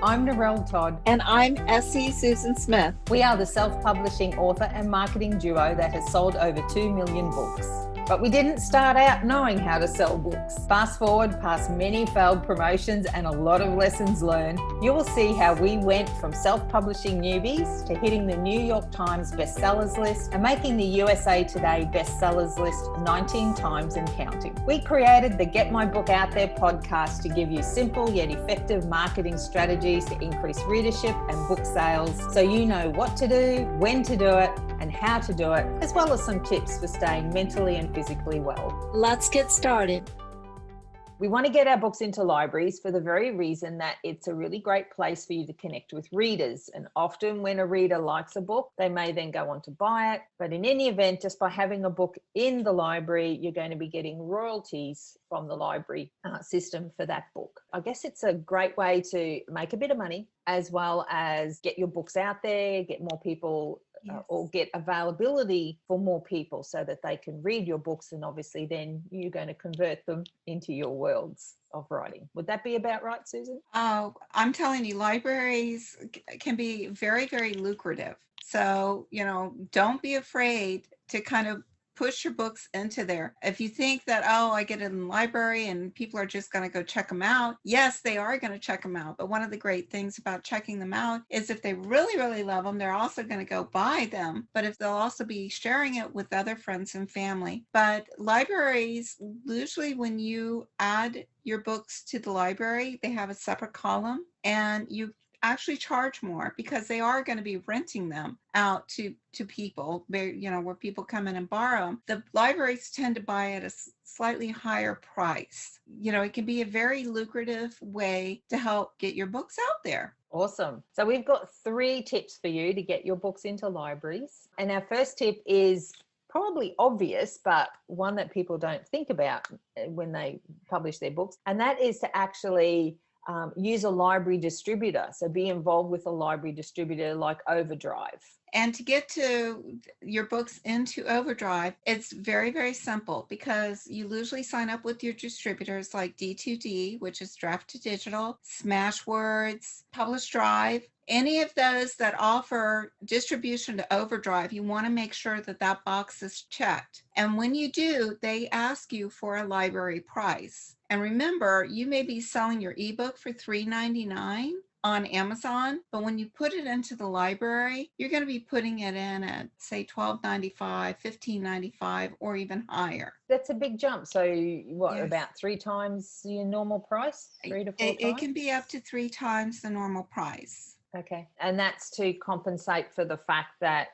I'm Narelle Todd. And I'm Essie Susan Smith. We are the self-publishing author and marketing duo that has sold over 2 million books. But we didn't start out knowing how to sell books. Fast forward past many failed promotions and a lot of lessons learned, you will see how we went from self-publishing newbies to hitting the New York Times bestsellers list and making the USA Today bestsellers list 19 times and counting. We created the Get My Book Out There podcast to give you simple yet effective marketing strategies to increase readership and book sales, so you know what to do, when to do it, and how to do it, as well as some tips for staying mentally and physically well. Let's get started. We want to get our books into libraries for the very reason that it's a really great place for you to connect with readers. And often when a reader likes a book, they may then go on to buy it. But in any event, just by having a book in the library, you're going to be getting royalties from the library system for that book. I guess it's a great way to make a bit of money, as well as get your books out there, get more people or get availability for more people so that they can read your books, and obviously then you're going to convert them into your worlds of writing. Would that be about right, Susan? Oh, I'm telling you, libraries can be very, very lucrative. So, don't be afraid to kind of push your books into there. If you think that, I get it in the library and people are just going to go check them out, yes, they are going to check them out. But one of the great things about checking them out is if they really, really love them, they're also going to go buy them. But if they'll also be sharing it with other friends and family. But libraries, usually when you add your books to the library, they have a separate column, and you actually charge more because they are going to be renting them out to people where people come in and borrow them. The libraries tend to buy at a slightly higher price. It can be a very lucrative way to help get your books out there. Awesome. So we've got 3 tips for you to get your books into libraries. And our first tip is probably obvious, but one that people don't think about when they publish their books. And that is to actually use a library distributor. So be involved with a library distributor like Overdrive. And to get to your books into Overdrive, it's very, very simple, because you usually sign up with your distributors like D2D, which is Draft to Digital, Smashwords, Publish Drive. Any of those that offer distribution to Overdrive, you want to make sure that that box is checked. And when you do, they ask you for a library price. And remember, you may be selling your ebook for $3.99 on Amazon, but when you put it into the library, you're going to be putting it in at, say, $12.95, $15.95, or even higher. That's a big jump. So what, Yes. About 3 times your normal price? 3 to 4 times? It can be up to 3 times the normal price. Okay. And that's to compensate for the fact that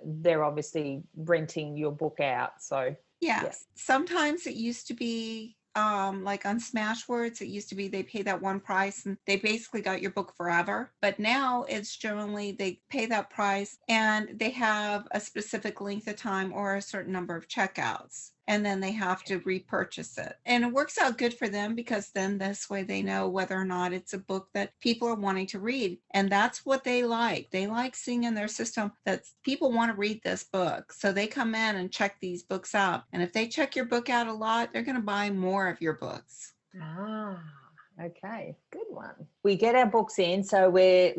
they're obviously renting your book out. So Yes. Yeah. Sometimes it used to be like on Smashwords, it used to be they pay that one price and they basically got your book forever. But now it's generally they pay that price and they have a specific length of time or a certain number of checkouts, and then they have to repurchase it. And it works out good for them, because then this way they know whether or not it's a book that people are wanting to read. And that's what they like. They like seeing in their system that people want to read this book. So they come in and check these books out. And if they check your book out a lot, they're going to buy more of your books. Okay, good one. We get our books in, so we're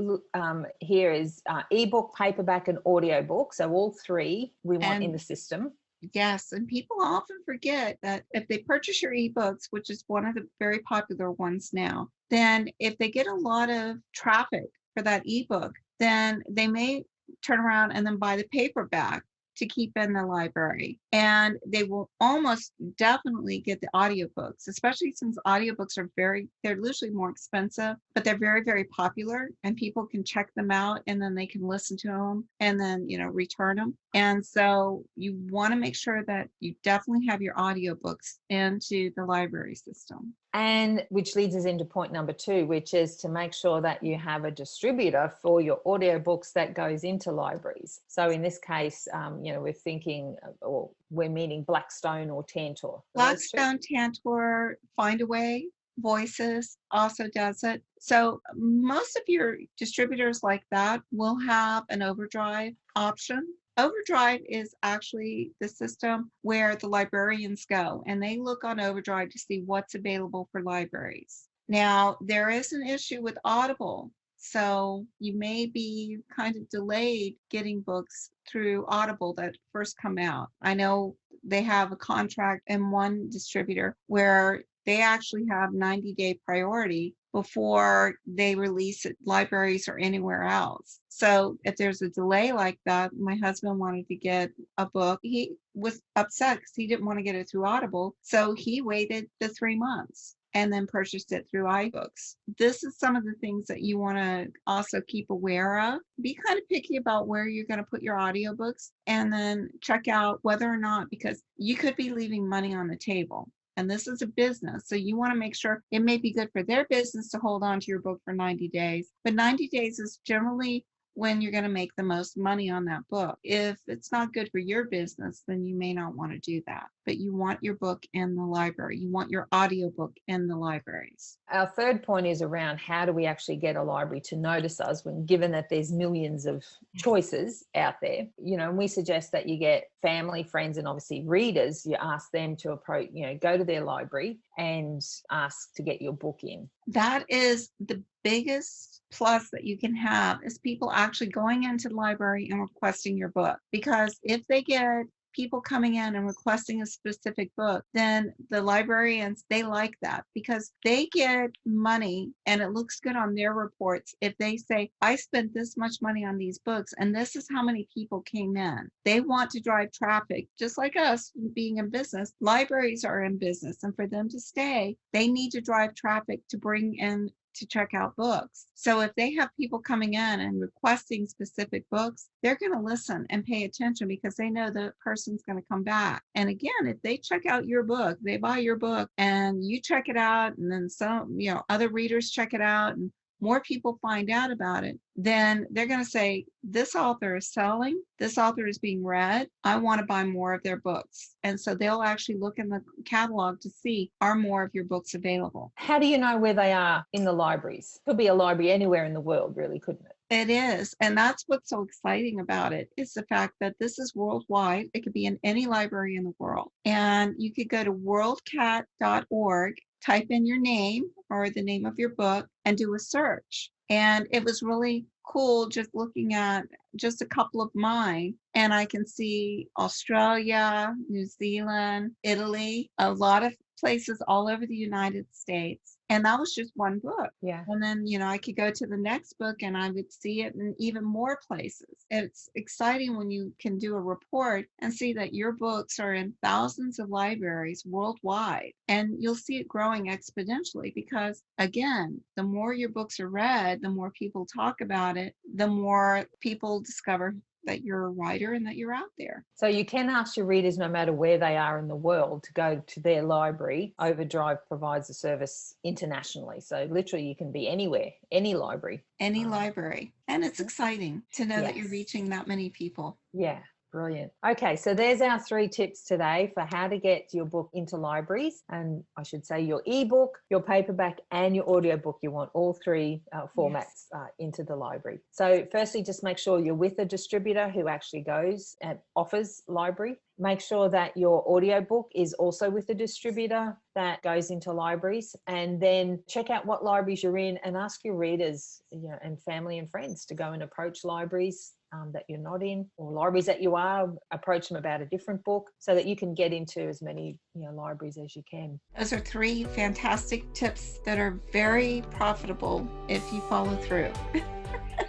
here is ebook, paperback, and audiobook. So all 3 we want in the system. Yes, and people often forget that if they purchase your ebooks, which is one of the very popular ones now, then if they get a lot of traffic for that ebook, then they may turn around and then buy the paperback to keep in the library. And they will almost definitely get the audiobooks, especially since audiobooks are they're usually more expensive, but they're very, very popular, and people can check them out and then they can listen to them and then, return them. And so you want to make sure that you definitely have your audiobooks into the library system. And which leads us into point number 2, which is to make sure that you have a distributor for your audiobooks that goes into libraries. So in this case, we're thinking, or we're meaning Blackstone or Tantor. Blackstone, Tantor, Findaway, Voices also does it. So most of your distributors like that will have an Overdrive option. Overdrive is actually the system where the librarians go, and they look on Overdrive to see what's available for libraries. Now, there is an issue with Audible So you may be kind of delayed getting books through Audible that first come out. I know they have a contract in one distributor where they actually have 90-day priority before they release it libraries or anywhere else. So if there's a delay like that, my husband wanted to get a book. He was upset because he didn't want to get it through Audible. So he waited the 3 months and then purchased it through iBooks. This is some of the things that you want to also keep aware of. Be kind of picky about where you're going to put your audiobooks, and then check out whether or not, because you could be leaving money on the table. And this is a business. So you want to make sure it may be good for their business to hold on to your book for 90 days. But 90 days is generally when you're going to make the most money on that book. If it's not good for your business, then you may not want to do that. But you want your book in the library. You want your audiobook in the libraries. Our third point is around how do we actually get a library to notice us when given that there's millions of choices out there. And we suggest that you get family, friends, and obviously readers. You ask them to approach, go to their library and ask to get your book in. That is the biggest plus that you can have, is people actually going into the library and requesting your book. Because if they get people coming in and requesting a specific book, then the librarians, they like that because they get money and it looks good on their reports. If they say, I spent this much money on these books and this is how many people came in. They want to drive traffic, just like us being in business. Libraries are in business, and for them to stay, they need to drive traffic to bring in to check out books. So if they have people coming in and requesting specific books, they're going to listen and pay attention because they know the person's going to come back. And again, if they check out your book, they buy your book and you check it out, and then some, other readers check it out, and more people find out about it, then they're going to say, this author is selling, this author is being read, I want to buy more of their books. And so they'll actually look in the catalog to see, are more of your books available? How do you know where they are in the libraries? Could be a library anywhere in the world, really, couldn't it? It is. And that's what's so exciting about it, is the fact that this is worldwide. It could be in any library in the world. And you could go to worldcat.org, type in your name or the name of your book, and do a search. And it was really cool just looking at just a couple of mine, and I can see Australia, New Zealand, Italy, a lot of places all over the United States. And that was just one book. Yeah. And then, I could go to the next book and I would see it in even more places. It's exciting when you can do a report and see that your books are in thousands of libraries worldwide. And you'll see it growing exponentially because, again, the more your books are read, the more people talk about it, the more people discover that you're a writer and that you're out there. So you can ask your readers, no matter where they are in the world, to go to their library. Overdrive provides a service internationally. So literally you can be anywhere, any library. Any library. And it's exciting to know that you're Yes. reaching that many people. Yeah. Brilliant. Okay, so there's our 3 tips today for how to get your book into libraries. And I should say your ebook, your paperback, and your audiobook. You want all 3 formats into the library. So firstly, just make sure you're with a distributor who actually goes and offers library. Make sure that your audiobook is also with a distributor that goes into libraries, and then check out what libraries you're in and ask your readers, and family and friends to go and approach libraries that you're not in, or libraries that you are, approach them about a different book so that you can get into as many libraries as you can. Those are 3 fantastic tips that are very profitable if you follow through.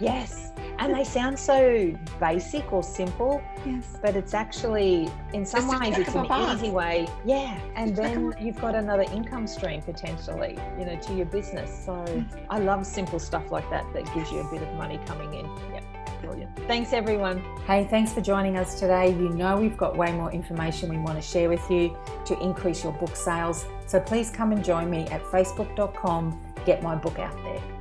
Yes, and they sound so basic or simple, Yes. but it's actually, in some Just a ways, check it's of a an box. easy way. Yeah, and Check then you've got another income stream potentially, to your business. So I love simple stuff like that gives you a bit of money coming in. Yep. Brilliant. Thanks, everyone. Hey, thanks for joining us today. We've got way more information we want to share with you to increase your book sales. So please come and join me at facebook.com. Get my book out there.